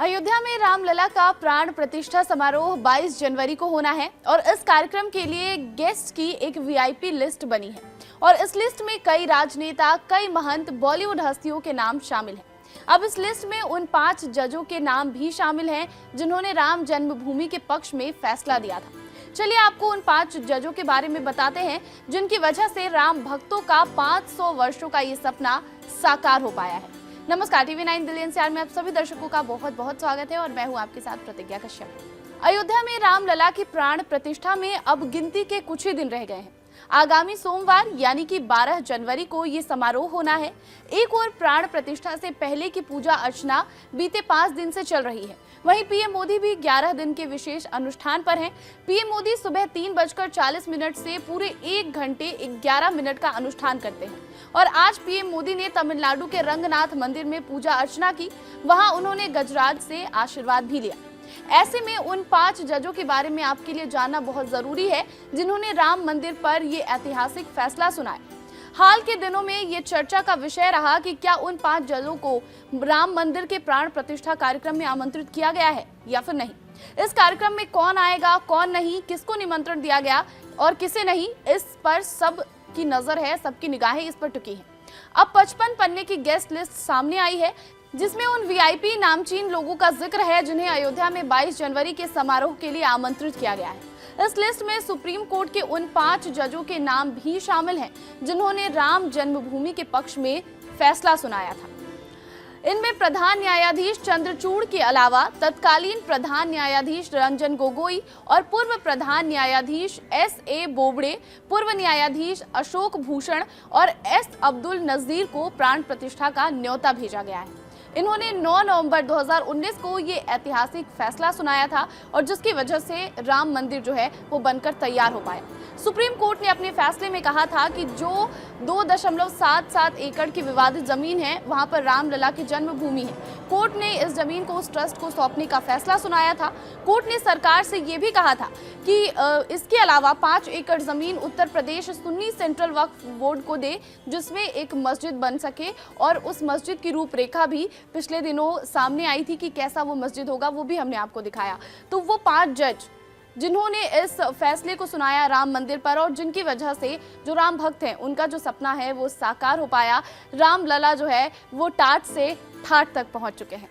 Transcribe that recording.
अयोध्या में रामलला का प्राण प्रतिष्ठा समारोह 22 जनवरी को होना है और इस कार्यक्रम के लिए गेस्ट की एक वीआईपी लिस्ट बनी है और इस लिस्ट में कई राजनेता, कई महंत, बॉलीवुड हस्तियों के नाम शामिल हैं। अब इस लिस्ट में उन 5 जजों के नाम भी शामिल हैं जिन्होंने राम जन्मभूमि के पक्ष में फैसला दिया था। चलिए आपको उन 5 जजों के बारे में बताते हैं जिनकी वजह से राम भक्तों का 500 वर्षों का ये सपना साकार हो पाया है। नमस्कार, TV9 दिल्ली एनसीआर में आप सभी दर्शकों का बहुत बहुत स्वागत है और मैं हूं आपके साथ प्रतिज्ञा कश्यप। अयोध्या में रामलला की प्राण प्रतिष्ठा में अब गिनती के कुछ ही दिन रह गए हैं। आगामी सोमवार यानी कि 12 जनवरी को ये समारोह होना है। एक और प्राण प्रतिष्ठा से पहले की पूजा अर्चना बीते 5 दिन से चल रही है। वहीं पीएम मोदी भी 11 दिन के विशेष अनुष्ठान पर हैं। पीएम मोदी सुबह 3:40 से पूरे 1 घंटे 11 मिनट का अनुष्ठान करते हैं और आज पीएम मोदी ने तमिलनाडु के रंगनाथ मंदिर में पूजा अर्चना की। वहां उन्होंने गजराज से आशीर्वाद भी लिया। ऐसे में उन 5 जजों के बारे में आपके लिए जानना बहुत जरूरी है जिन्होंने राम मंदिर पर ये ऐतिहासिक फैसला सुनाया। हाल के दिनों में ये चर्चा का विषय रहा कि क्या उन 5 जजों को राम मंदिर के प्राण प्रतिष्ठा कार्यक्रम में आमंत्रित किया गया है या फिर नहीं। इस कार्यक्रम में कौन आएगा, कौन नहीं, किसको निमंत्रण दिया गया और किसे नहीं, इस पर सब की नजर है, सबकी निगाहें इस पर टिकी हैं। अब 55 पन्ने की गेस्ट लिस्ट सामने आई है जिसमें उन वीआईपी नामचीन लोगों का जिक्र है जिन्हें अयोध्या में 22 जनवरी के समारोह के लिए आमंत्रित किया गया है। इस लिस्ट में सुप्रीम कोर्ट के उन 5 जजों के नाम भी शामिल हैं जिन्होंने राम जन्मभूमि के पक्ष में फैसला सुनाया था। इनमें प्रधान न्यायाधीश चंद्रचूड़ के अलावा तत्कालीन प्रधान न्यायाधीश रंजन गोगोई और पूर्व प्रधान न्यायाधीश S.A. बोबड़े, पूर्व न्यायाधीश अशोक भूषण और S. अब्दुल नजीर को प्राण प्रतिष्ठा का न्योता भेजा गया है। इन्होंने 9 नवंबर 2019 को ये ऐतिहासिक फैसला सुनाया था और जिसकी वजह से राम मंदिर जो है वो बनकर तैयार हो पाया। सुप्रीम कोर्ट ने अपने फैसले में कहा था कि जो 2.77 एकड़ की विवादित जमीन है वहां पर रामलला की जन्मभूमि है। कोर्ट ने इस जमीन को उस ट्रस्ट को सौंपने का फैसला सुनाया था। कोर्ट ने सरकार से ये भी कहा था कि इसके अलावा 5 एकड़ जमीन उत्तर प्रदेश सुन्नी सेंट्रल वक्फ बोर्ड को दे जिसमें एक मस्जिद बन सके और उस मस्जिद की रूपरेखा भी पिछले दिनों सामने आई थी कि कैसा वो मस्जिद होगा, वो भी हमने आपको दिखाया। तो वो 5 जज जिन्होंने इस फैसले को सुनाया राम मंदिर पर और जिनकी वजह से जो राम भक्त हैं उनका जो सपना है वो साकार हो पाया। रामलला जो है वो टाट से ठाट तक पहुंच चुके हैं।